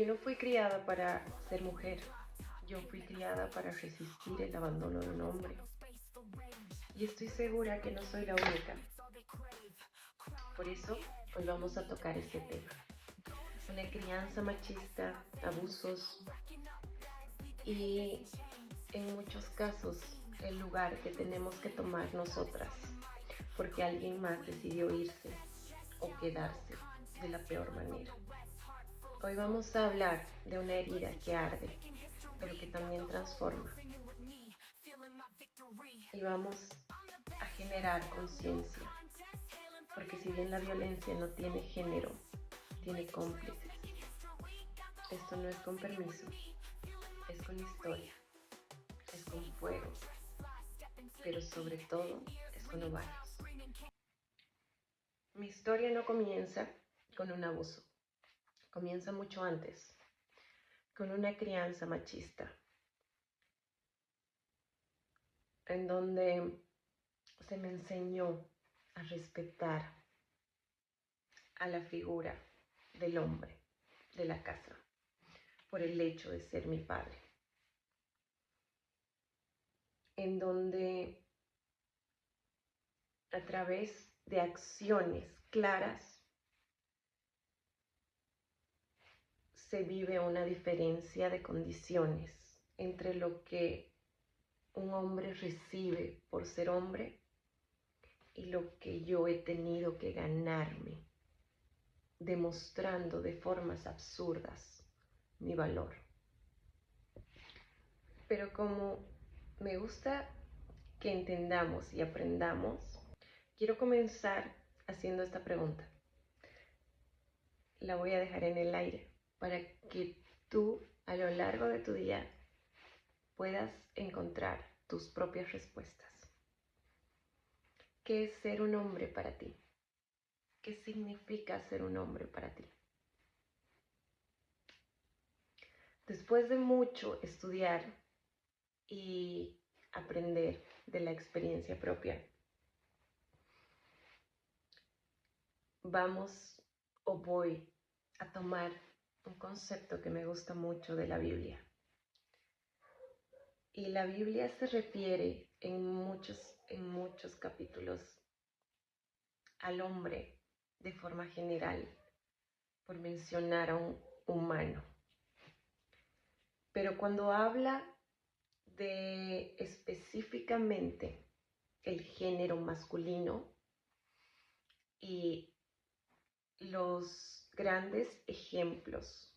Yo no fui criada para ser mujer, yo fui criada para resistir el abandono de un hombre. Y estoy segura que no soy la única. Por eso, hoy vamos a tocar este tema. Una crianza machista, abusos y, en muchos casos, el lugar que tenemos que tomar nosotras, porque alguien más decidió irse o quedarse de la peor manera. Hoy vamos a hablar de una herida que arde, pero que también transforma. Y vamos a generar conciencia, porque si bien la violencia no tiene género, tiene cómplices. Esto no es con permiso, es con historia, es con fuego, pero sobre todo es con ovarios. Mi historia no comienza con un abuso, comienza mucho antes, con una crianza machista, en donde se me enseñó a respetar a la figura del hombre de la casa por el hecho de ser mi padre, en donde a través de acciones claras se vive una diferencia de condiciones entre lo que un hombre recibe por ser hombre y lo que yo he tenido que ganarme, demostrando de formas absurdas mi valor. Pero como me gusta que entendamos y aprendamos, quiero comenzar haciendo esta pregunta. La voy a dejar en el aire para que tú, a lo largo de tu día, puedas encontrar tus propias respuestas. ¿Qué es ser un hombre para ti? ¿Qué significa ser un hombre para ti? Después de mucho estudiar y aprender de la experiencia propia, voy a tomar un concepto que me gusta mucho de la Biblia. Y la Biblia se refiere en muchos capítulos al hombre de forma general, por mencionar a un humano. Pero cuando habla de específicamente el género masculino y los grandes ejemplos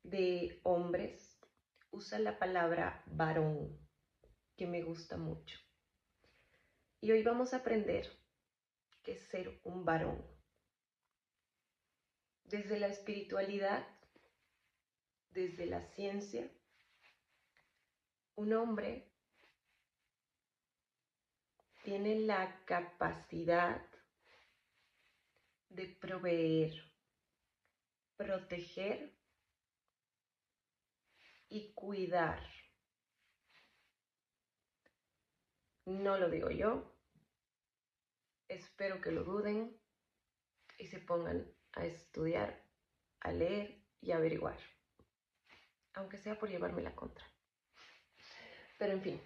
de hombres, usa la palabra varón, que me gusta mucho. Y hoy vamos a aprender qué es ser un varón. Desde la espiritualidad, desde la ciencia, un hombre tiene la capacidad de proveer, proteger y cuidar. No lo digo yo, espero que lo duden y se pongan a estudiar, a leer y a averiguar, aunque sea por llevarme la contra. Pero en fin,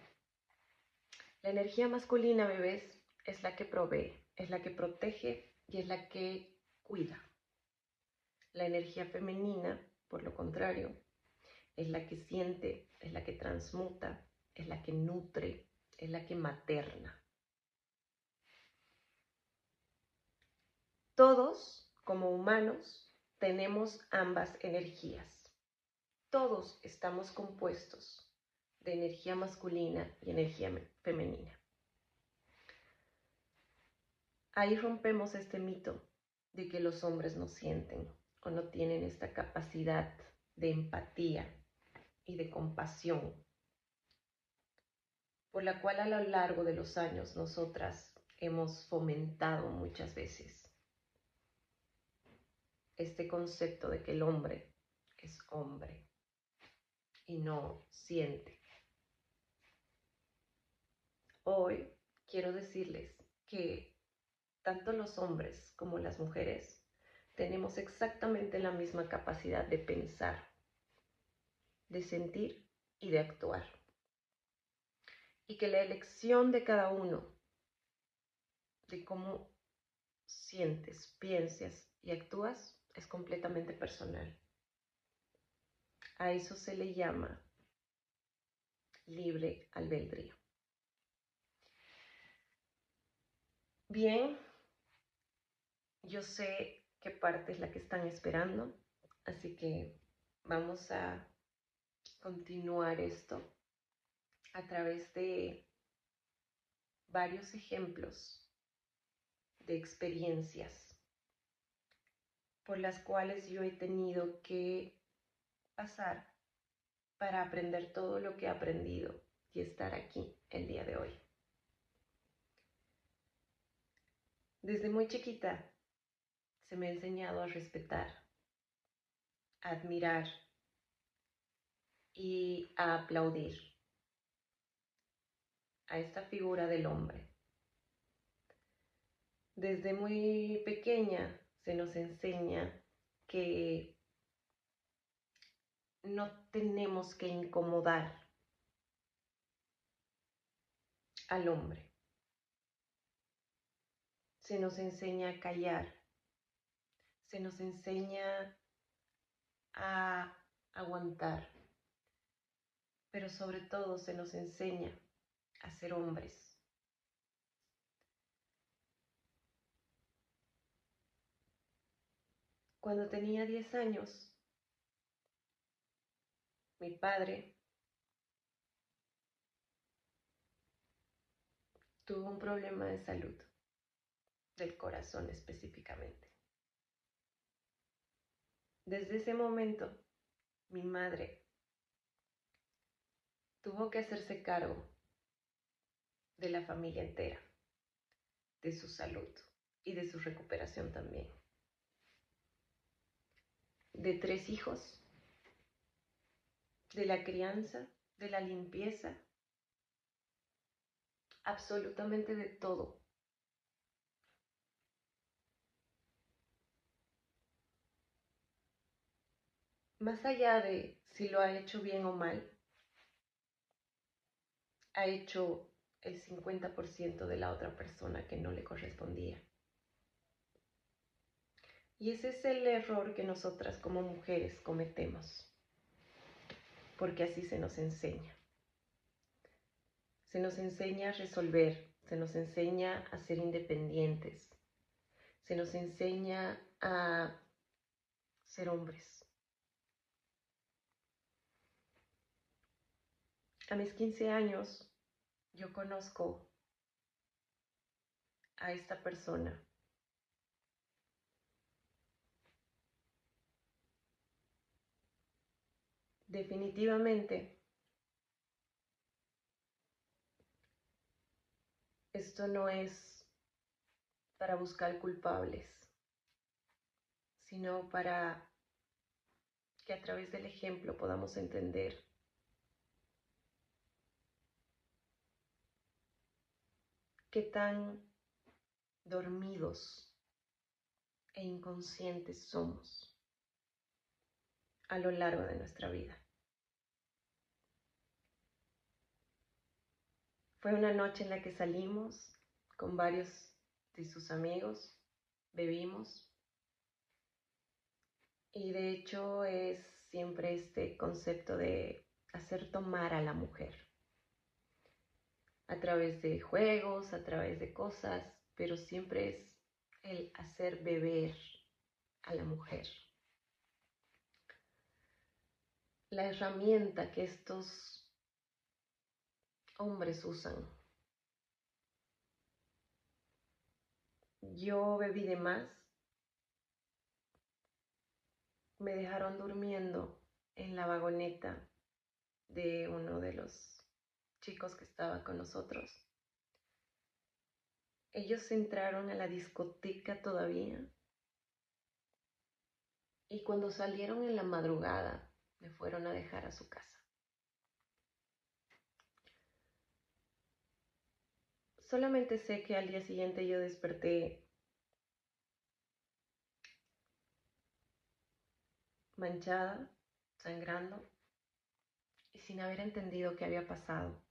la energía masculina, bebés, es la que provee, es la que protege y es la que cuida. La energía femenina, por lo contrario, es la que siente, es la que transmuta, es la que nutre, es la que materna. Todos, como humanos, tenemos ambas energías. Todos estamos compuestos de energía masculina y energía femenina. Ahí rompemos este mito de que los hombres no sienten o no tienen esta capacidad de empatía y de compasión, por la cual a lo largo de los años nosotras hemos fomentado muchas veces este concepto de que el hombre es hombre y no siente. Hoy quiero decirles que tanto los hombres como las mujeres tenemos exactamente la misma capacidad de pensar, de sentir y de actuar. Y que la elección de cada uno, de cómo sientes, piensas y actúas, es completamente personal. A eso se le llama libre albedrío. Bien, yo sé qué parte es la que están esperando, así que vamos a continuar esto a través de varios ejemplos de experiencias por las cuales yo he tenido que pasar para aprender todo lo que he aprendido y estar aquí el día de hoy. Desde muy chiquita se me ha enseñado a respetar, a admirar y a aplaudir a esta figura del hombre. Desde muy pequeña se nos enseña que no tenemos que incomodar al hombre. Se nos enseña a callar, se nos enseña a aguantar, pero sobre todo se nos enseña a ser hombres. Cuando tenía 10 años, mi padre tuvo un problema de salud, del corazón específicamente. Desde ese momento, mi madre tuvo que hacerse cargo de la familia entera, de su salud y de su recuperación también. De 3 hijos, de la crianza, de la limpieza, absolutamente de todo. Más allá de si lo ha hecho bien o mal, ha hecho el 50% de la otra persona que no le correspondía. Y ese es el error que nosotras como mujeres cometemos, porque así se nos enseña. Se nos enseña a resolver, se nos enseña a ser independientes, se nos enseña a ser hombres. A mis 15 años, yo conozco a esta persona. Definitivamente, esto no es para buscar culpables, sino para que a través del ejemplo podamos entender qué tan dormidos e inconscientes somos a lo largo de nuestra vida. Fue una noche en la que salimos con varios de sus amigos, bebimos y de hecho es siempre este concepto de hacer tomar a la mujer a través de juegos, a través de cosas, pero siempre es el hacer beber a la mujer. La herramienta que estos hombres usan. Yo bebí de más, me dejaron durmiendo en la vagoneta de uno de los chicos que estaba con nosotros. Ellos entraron a la discoteca todavía y cuando salieron en la madrugada me fueron a dejar a su casa. Solamente sé que al día siguiente yo desperté manchada, sangrando y sin haber entendido qué había pasado,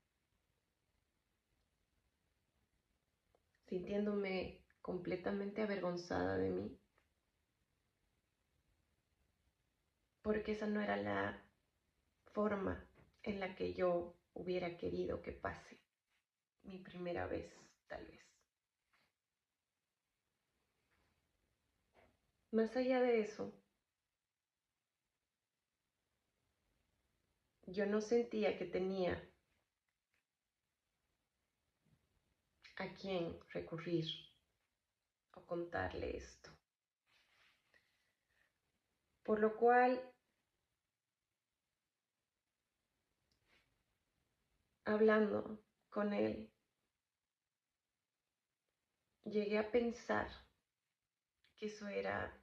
sintiéndome completamente avergonzada de mí, porque esa no era la forma en la que yo hubiera querido que pase mi primera vez, tal vez. Más allá de eso, yo no sentía que tenía a quién recurrir o contarle esto. Por lo cual, hablando con él, llegué a pensar que eso era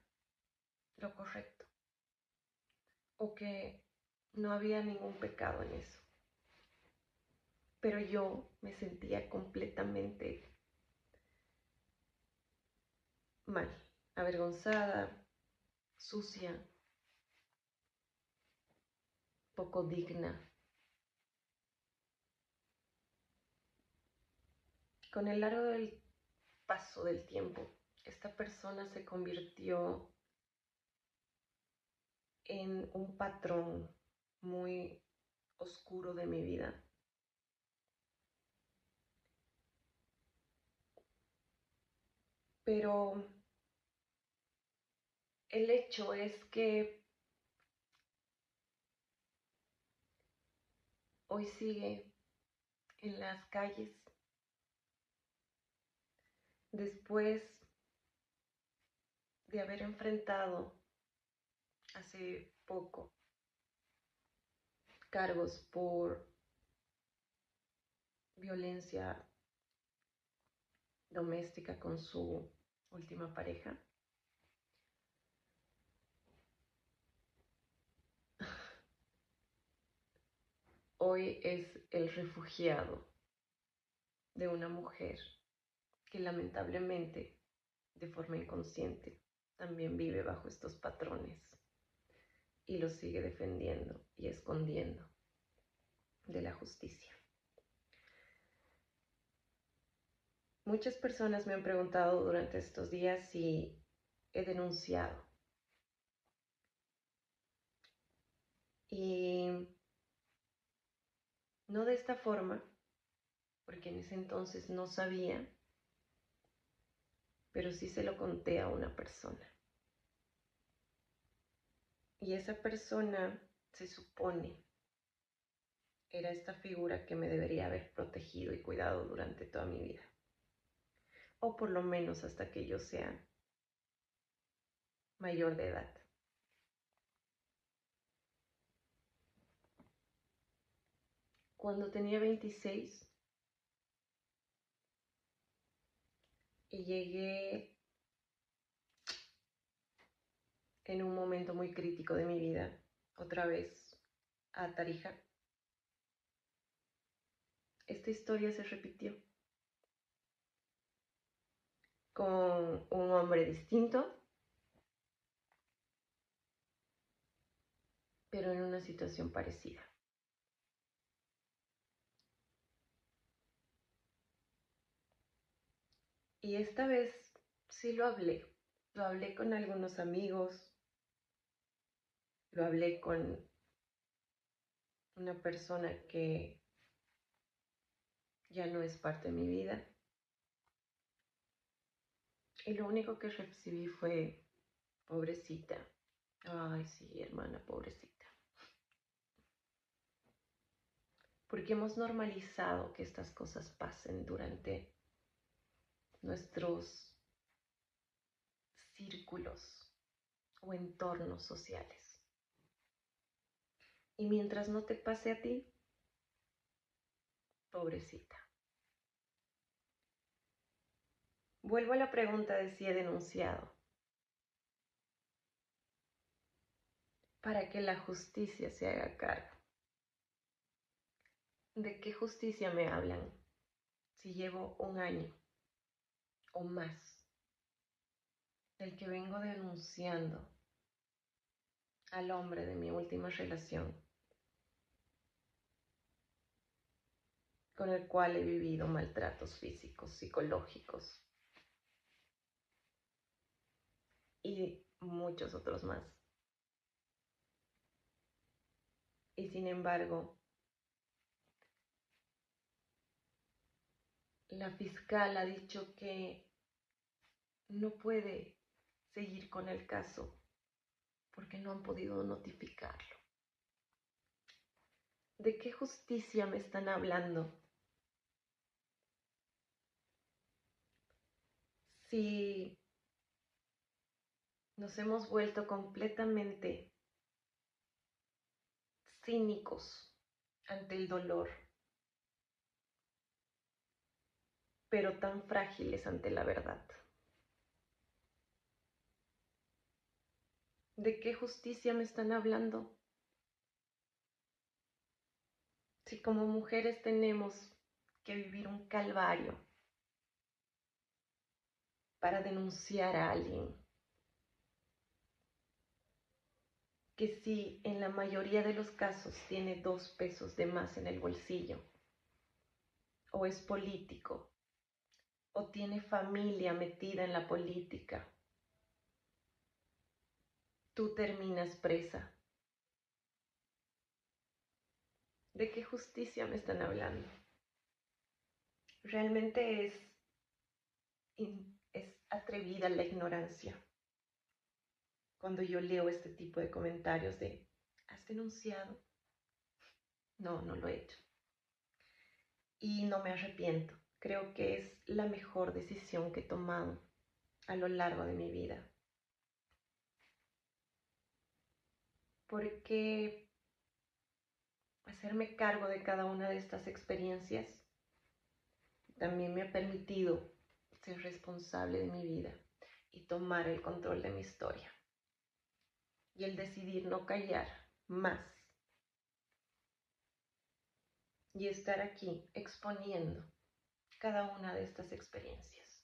lo correcto o que no había ningún pecado en eso. Pero yo me sentía completamente mal, avergonzada, sucia, poco digna. Con el largo del paso del tiempo, esta persona se convirtió en un patrón muy oscuro de mi vida. Pero el hecho es que hoy sigue en las calles después de haber enfrentado hace poco cargos por violencia doméstica con su última pareja. Hoy es el refugiado de una mujer que lamentablemente, de forma inconsciente, también vive bajo estos patrones y los sigue defendiendo y escondiendo de la justicia. Muchas personas me han preguntado durante estos días si he denunciado. Y no de esta forma, porque en ese entonces no sabía, pero sí se lo conté a una persona. Y esa persona, se supone, era esta figura que me debería haber protegido y cuidado durante toda mi vida. O por lo menos hasta que yo sea mayor de edad. Cuando tenía 26 y llegué en un momento muy crítico de mi vida, otra vez a Tarija, esta historia se repitió con un hombre distinto, pero en una situación parecida. Y esta vez sí lo hablé con algunos amigos, lo hablé con una persona que ya no es parte de mi vida. Y lo único que recibí fue, pobrecita. Ay, sí, hermana, pobrecita. Porque hemos normalizado que estas cosas pasen durante nuestros círculos o entornos sociales. Y mientras no te pase a ti, pobrecita. Vuelvo a la pregunta de si he denunciado. Para que la justicia se haga cargo. ¿De qué justicia me hablan si llevo un año o más del que vengo denunciando al hombre de mi última relación, con el cual he vivido maltratos físicos, psicológicos y muchos otros más. Y sin embargo, la fiscal ha dicho que no puede seguir con el caso porque no han podido notificarlo. ¿De qué justicia me están hablando? Si nos hemos vuelto completamente cínicos ante el dolor, pero tan frágiles ante la verdad. ¿De qué justicia me están hablando? Si como mujeres tenemos que vivir un calvario para denunciar a alguien, que si en la mayoría de los casos tiene 2 pesos de más en el bolsillo, o es político, o tiene familia metida en la política, tú terminas presa. ¿De qué justicia me están hablando? Realmente es atrevida la ignorancia cuando yo leo este tipo de comentarios de ¿has denunciado? No, no lo he hecho. Y no me arrepiento. Creo que es la mejor decisión que he tomado a lo largo de mi vida. Porque hacerme cargo de cada una de estas experiencias también me ha permitido ser responsable de mi vida y tomar el control de mi historia. Y el decidir no callar más y estar aquí exponiendo cada una de estas experiencias.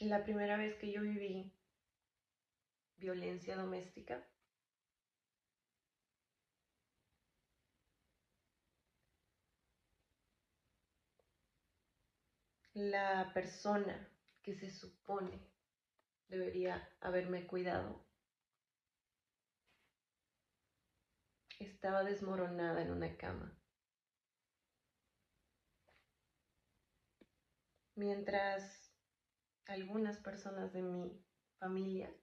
La primera vez que yo viví violencia doméstica, la persona que se supone debería haberme cuidado estaba desmoronada en una cama. Mientras algunas personas de mi familia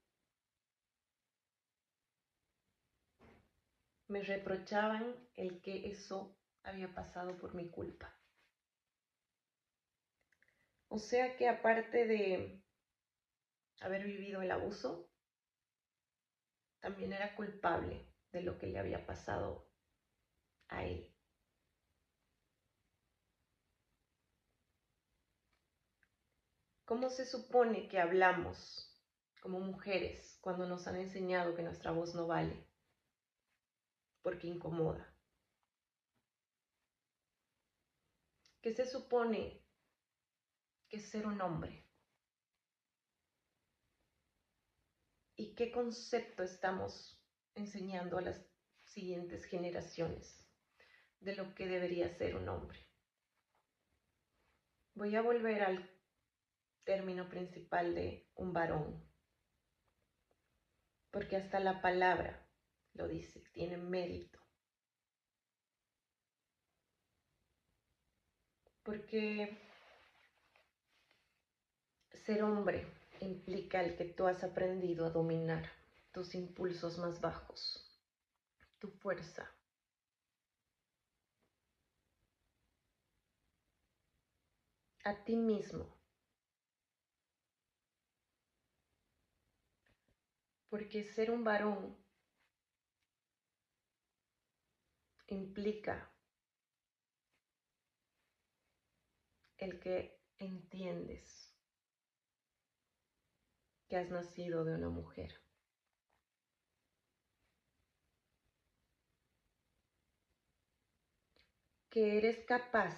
me reprochaban el que eso había pasado por mi culpa. O sea que aparte de haber vivido el abuso, también era culpable de lo que le había pasado a él. ¿Cómo se supone que hablamos como mujeres cuando nos han enseñado que nuestra voz no vale? Porque incomoda. ¿Qué se supone que es ser un hombre? ¿Y qué concepto estamos enseñando a las siguientes generaciones de lo que debería ser un hombre? Voy a volver al término principal de un varón, porque hasta la palabra lo dice, tiene mérito. Porque ser hombre implica el que tú has aprendido a dominar tus impulsos más bajos, tu fuerza, a ti mismo. Porque ser un varón implica el que entiendes que has nacido de una mujer. Que eres capaz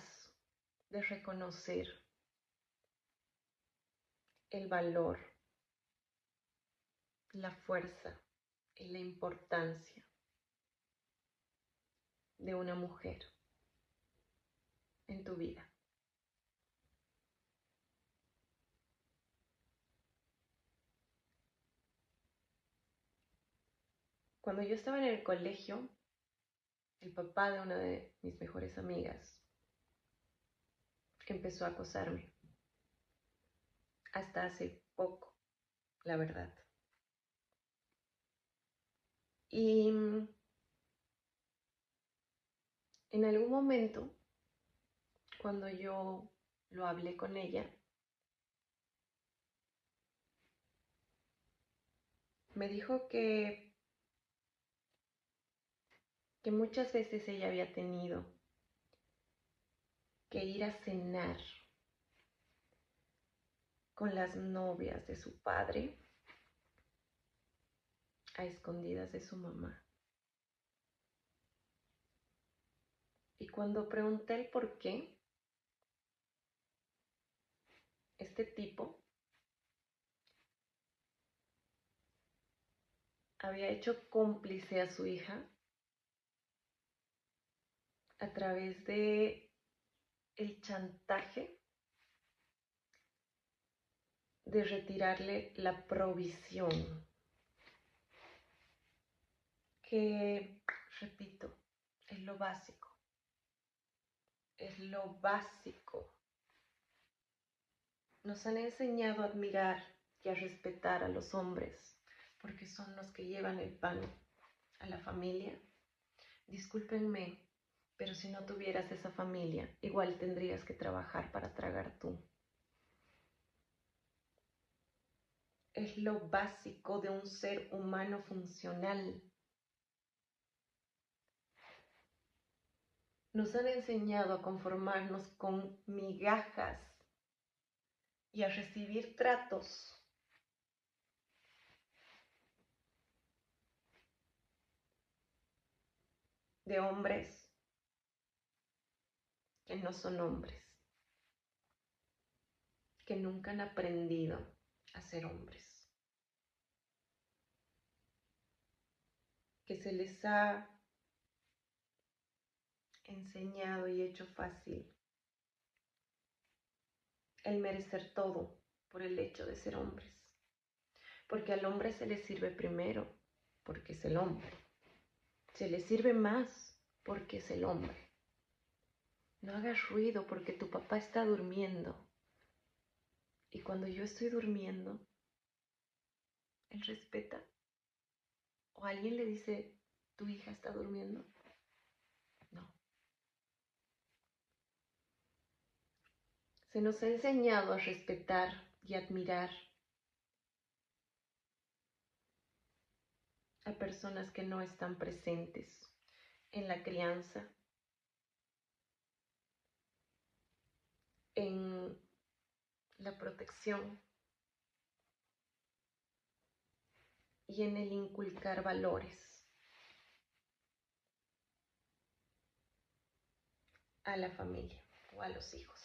de reconocer el valor la fuerza y la importancia de una mujer en tu vida. Cuando yo estaba en el colegio, el papá de una de mis mejores amigas empezó a acosarme. Hasta hace poco, la verdad. Y en algún momento, cuando yo lo hablé con ella, me dijo que muchas veces ella había tenido que ir a cenar con las novias de su padre a escondidas de su mamá. Y cuando pregunté el por qué, este tipo había hecho cómplice a su hija a través de el chantaje de retirarle la provisión, que, repito, es lo básico. Es lo básico. Nos han enseñado a admirar y a respetar a los hombres, porque son los que llevan el pan a la familia. Discúlpenme, pero si no tuvieras esa familia, igual tendrías que trabajar para tragar tú. Es lo básico de un ser humano funcional. Nos han enseñado a conformarnos con migajas y a recibir tratos de hombres que no son hombres, que nunca han aprendido a ser hombres, que se les ha enseñado y hecho fácil el merecer todo por el hecho de ser hombres, porque al hombre se le sirve primero porque es el hombre, se le sirve más porque es el hombre. No hagas ruido porque tu papá está durmiendo. Y cuando yo estoy durmiendo, él respeta. ¿O alguien le dice, tu hija está durmiendo? No. Se nos ha enseñado a respetar y admirar a personas que no están presentes en la crianza, en la protección y en el inculcar valores a la familia o a los hijos.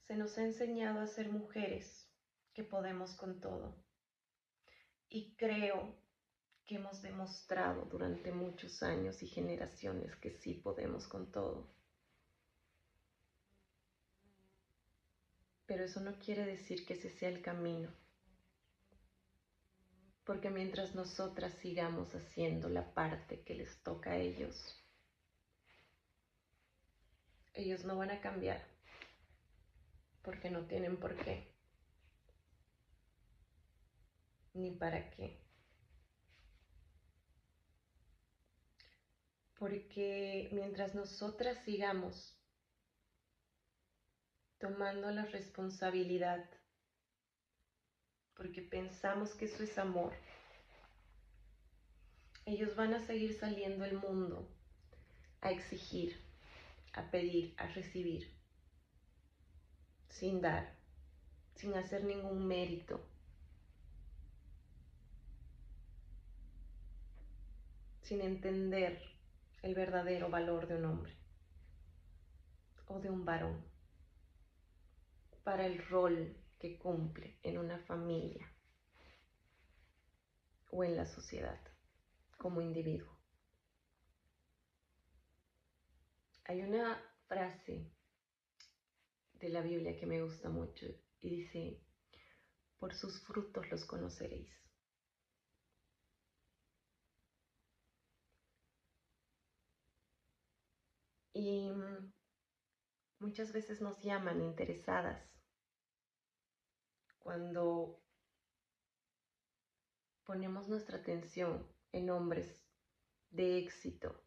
Se nos ha enseñado a ser mujeres que podemos con todo. Y creo que hemos demostrado durante muchos años y generaciones que sí podemos con todo. Pero eso no quiere decir que ese sea el camino. Porque mientras nosotras sigamos haciendo la parte que les toca a ellos no van a cambiar. Porque no tienen por qué. Ni para qué. Porque mientras nosotras sigamos tomando la responsabilidad, porque pensamos que eso es amor, ellos van a seguir saliendo al mundo a exigir, a pedir, a recibir, sin dar, sin hacer ningún mérito, sin entender el verdadero valor de un hombre o de un varón para el rol que cumple en una familia o en la sociedad como individuo. Hay una frase de la Biblia que me gusta mucho y dice: por sus frutos los conoceréis. Y muchas veces nos llaman interesadas cuando ponemos nuestra atención en hombres de éxito,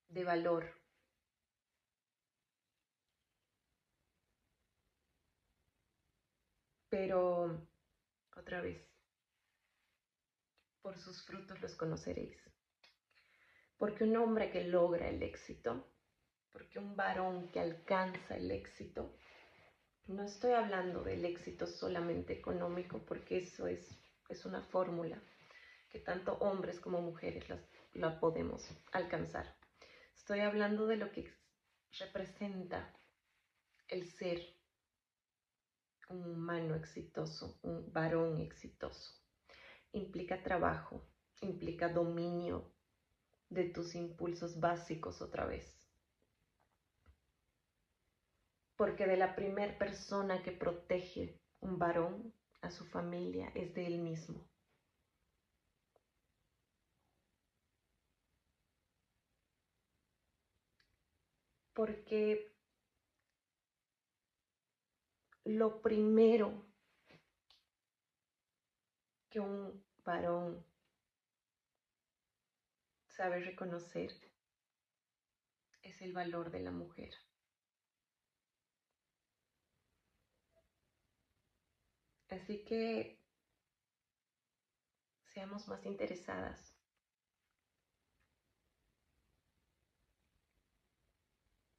de valor. Pero, otra vez, por sus frutos los conoceréis. Porque un hombre que logra el éxito, porque un varón que alcanza el éxito, no estoy hablando del éxito solamente económico, porque eso es una fórmula que tanto hombres como mujeres la podemos alcanzar. Estoy hablando de lo que representa el ser un humano exitoso, un varón exitoso. Implica trabajo, implica dominio de tus impulsos básicos otra vez. Porque de la primera persona que protege un varón a su familia es de él mismo. Porque lo primero que un varón sabe reconocer es el valor de la mujer. Así que seamos más interesadas.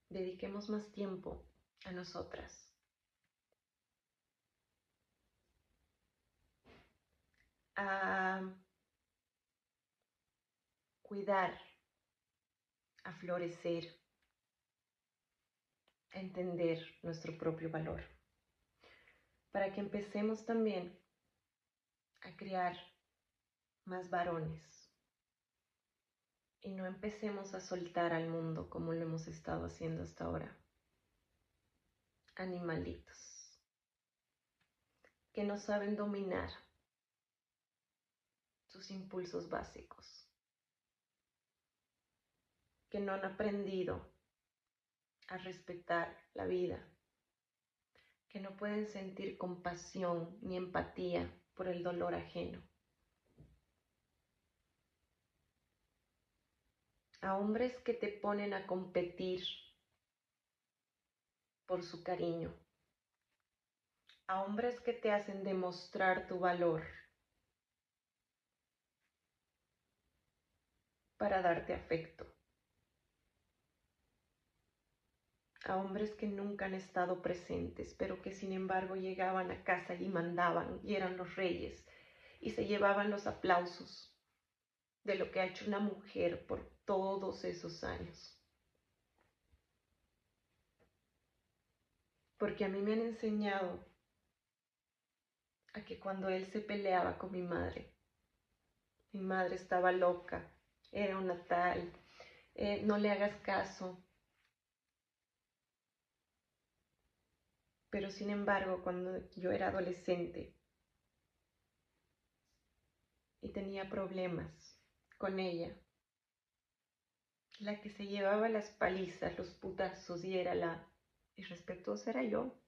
Dediquemos más tiempo a nosotras. A cuidar, a florecer, a entender nuestro propio valor. Para que empecemos también a crear más varones y no empecemos a soltar al mundo como lo hemos estado haciendo hasta ahora. Animalitos que no saben dominar sus impulsos básicos, que no han aprendido a respetar la vida, que no pueden sentir compasión ni empatía por el dolor ajeno. A hombres que te ponen a competir por su cariño, a hombres que te hacen demostrar tu valor para darte afecto, a hombres que nunca han estado presentes, pero que sin embargo llegaban a casa y mandaban y eran los reyes y se llevaban los aplausos de lo que ha hecho una mujer por todos esos años. Porque a mí me han enseñado a que cuando él se peleaba con mi madre estaba loca, era una tal, no le hagas caso. Pero sin embargo, cuando yo era adolescente y tenía problemas con ella, la que se llevaba las palizas, los putazos y era la irrespetuosa era yo.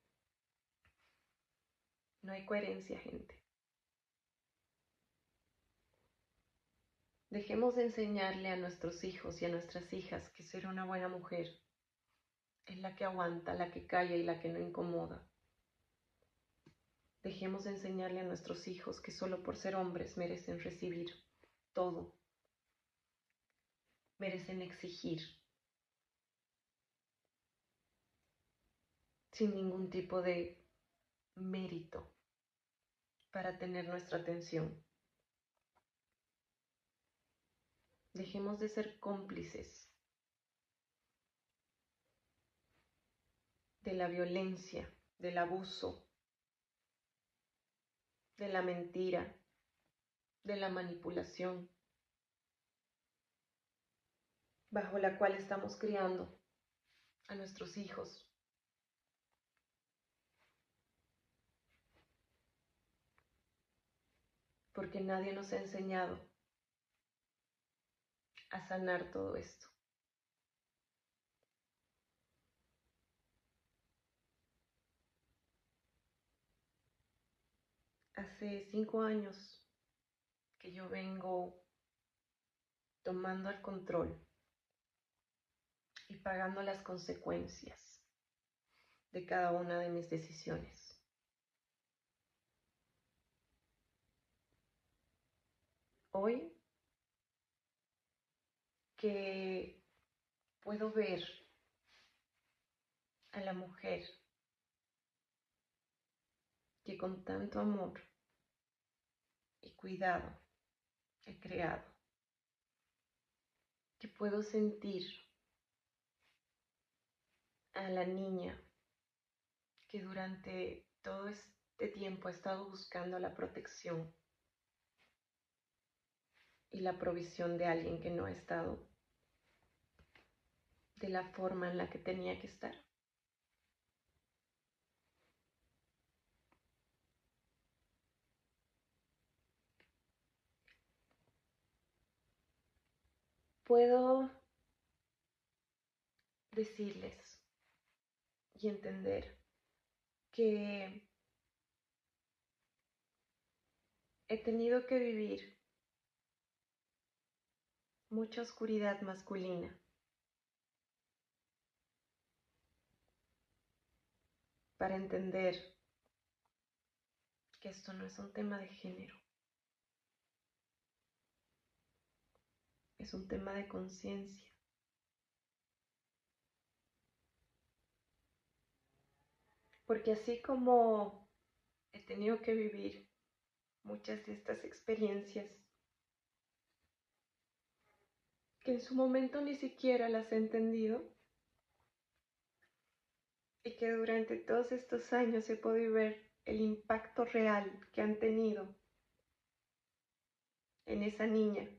No hay coherencia, gente. Dejemos de enseñarle a nuestros hijos y a nuestras hijas que ser una buena mujer es la que aguanta, la que calla y la que no incomoda. Dejemos de enseñarle a nuestros hijos que solo por ser hombres merecen recibir todo, merecen exigir sin ningún tipo de mérito para tener nuestra atención. Dejemos de ser cómplices de la violencia, del abuso, de la mentira, de la manipulación, bajo la cual estamos criando a nuestros hijos. Porque nadie nos ha enseñado a sanar todo esto. Hace 5 años que yo vengo tomando el control y pagando las consecuencias de cada una de mis decisiones. Hoy que puedo ver a la mujer que con tanto amor y cuidado he creado, que puedo sentir a la niña que durante todo este tiempo ha estado buscando la protección y la provisión de alguien que no ha estado de la forma en la que tenía que estar. Puedo decirles y entender que he tenido que vivir mucha oscuridad masculina para entender que esto no es un tema de género, es un tema de conciencia. Porque así como he tenido que vivir muchas de estas experiencias, que en su momento ni siquiera las he entendido, y que durante todos estos años he podido ver el impacto real que han tenido en esa niña.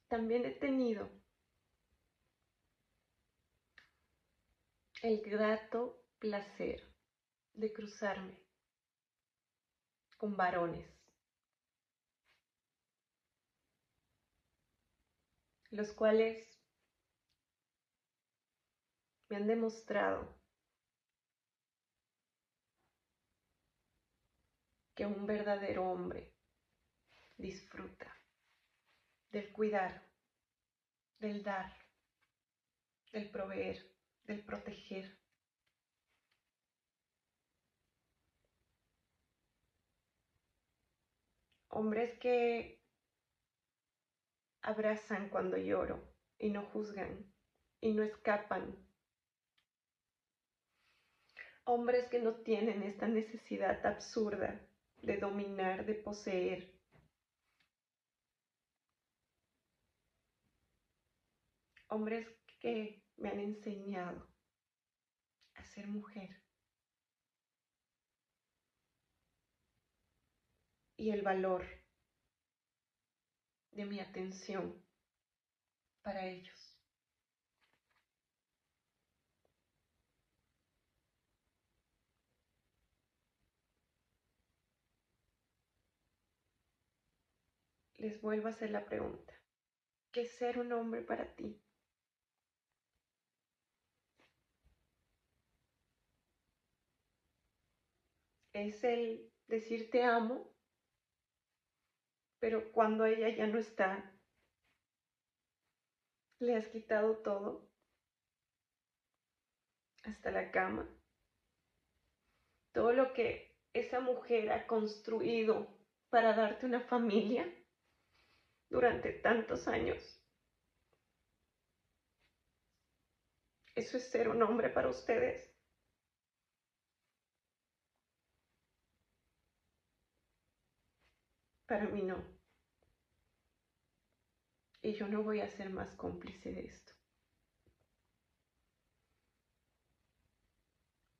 También he tenido el grato placer de cruzarme con varones, los cuales me han demostrado que un verdadero hombre disfruta del cuidar, del dar, del proveer, del proteger. Hombres que abrazan cuando lloro y no juzgan y no escapan. Hombres que no tienen esta necesidad absurda de dominar, de poseer. Hombres que me han enseñado a ser mujer. Y el valor de mi atención para ellos. Les vuelvo a hacer la pregunta. ¿Qué es ser un hombre para ti? ¿Es el decir te amo, pero cuando ella ya no está, le has quitado todo? Hasta la cama. Todo lo que esa mujer ha construido para darte una familia durante tantos años. ¿Eso es ser un hombre para ustedes? Para mí no. Y yo no voy a ser más cómplice de esto.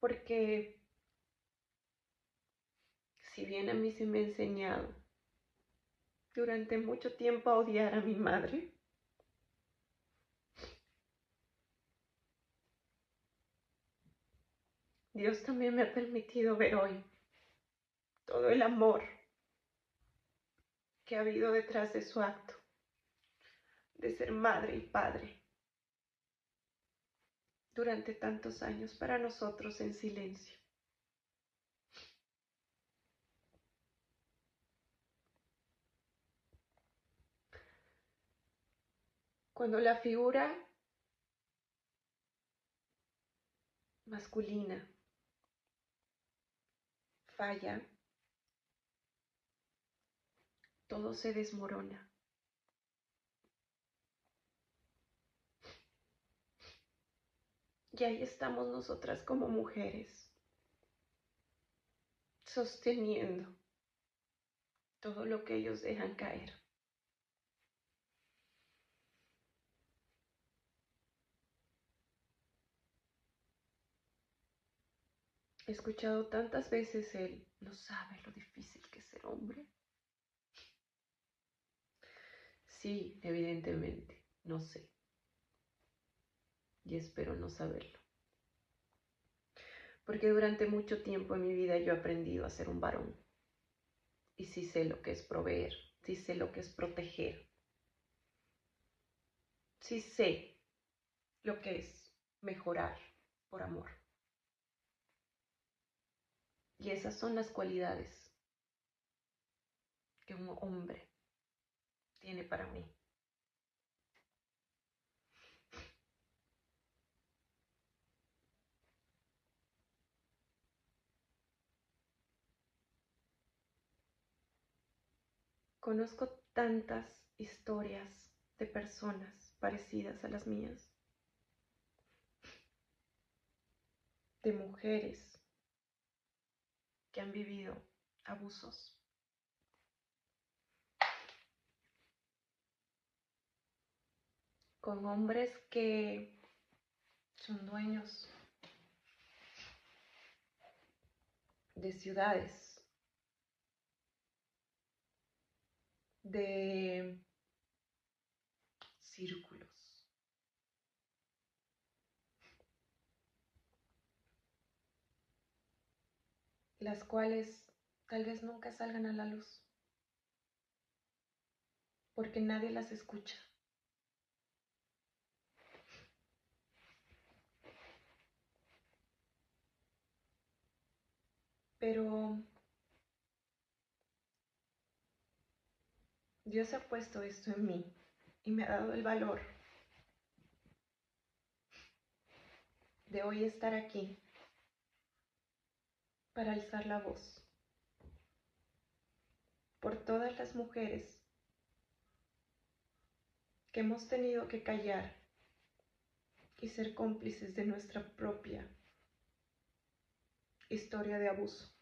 porque si bien a mí se me ha enseñado durante mucho tiempo a odiar a mi madre, Dios también me ha permitido ver hoy todo el amor que ha habido detrás de su acto de ser madre y padre durante tantos años para nosotros en silencio. Cuando la figura masculina falla, todo se desmorona. Y ahí estamos nosotras como mujeres, sosteniendo todo lo que ellos dejan caer. He escuchado tantas veces el no sabe lo difícil que es ser hombre. Sí, evidentemente, no sé. Y espero no saberlo. Porque durante mucho tiempo en mi vida yo he aprendido a ser un varón. Y sí sé lo que es proveer, sí sé lo que es proteger. Sí sé lo que es mejorar por amor. Y esas son las cualidades que un hombre tiene para mí. Conozco tantas historias de personas parecidas a las mías, de mujeres que han vivido abusos, con hombres que son dueños de ciudades, de círculos, las cuales tal vez nunca salgan a la luz, porque nadie las escucha. Pero Dios ha puesto esto en mí y me ha dado el valor de hoy estar aquí para alzar la voz por todas las mujeres que hemos tenido que callar y ser cómplices de nuestra propia historia de abuso.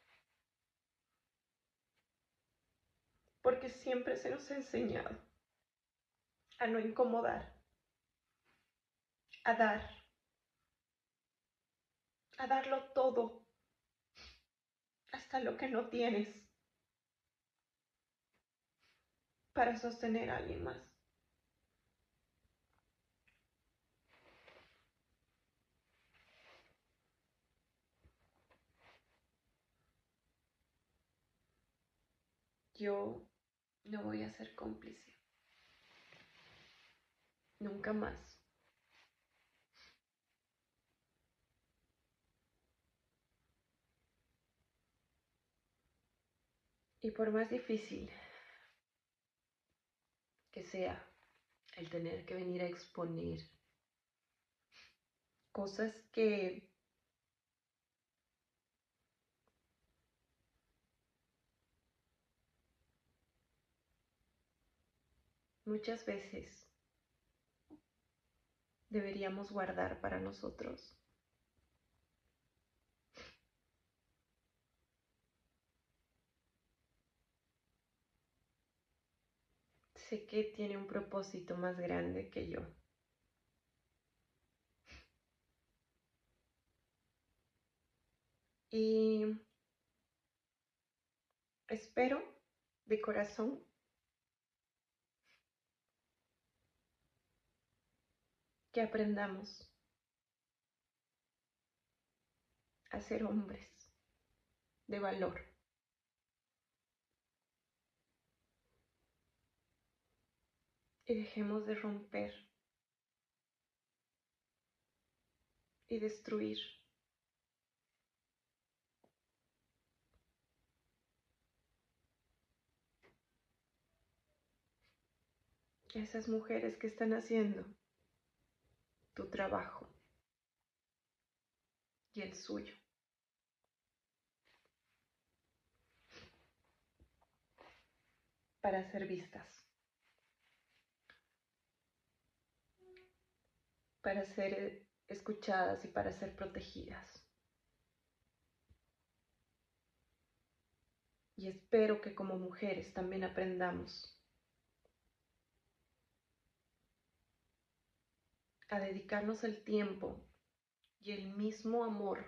Porque siempre se nos ha enseñado a no incomodar, a dar, a darlo todo, hasta lo que no tienes, para sostener a alguien más. Yo no voy a ser cómplice, nunca más. Y por más difícil que sea el tener que venir a exponer cosas que muchas veces deberíamos guardar para nosotros. Sé que tiene un propósito más grande que yo. Y espero de corazón que aprendamos a ser hombres de valor. Y dejemos de romper y destruir esas mujeres que están haciendo tu trabajo y el suyo. Para ser vistas, para ser escuchadas y para ser protegidas. Y espero que como mujeres también aprendamos a dedicarnos el tiempo y el mismo amor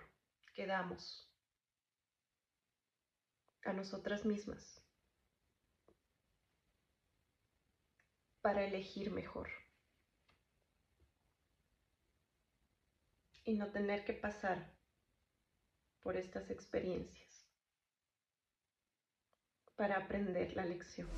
que damos a nosotras mismas para elegir mejor y no tener que pasar por estas experiencias para aprender la lección.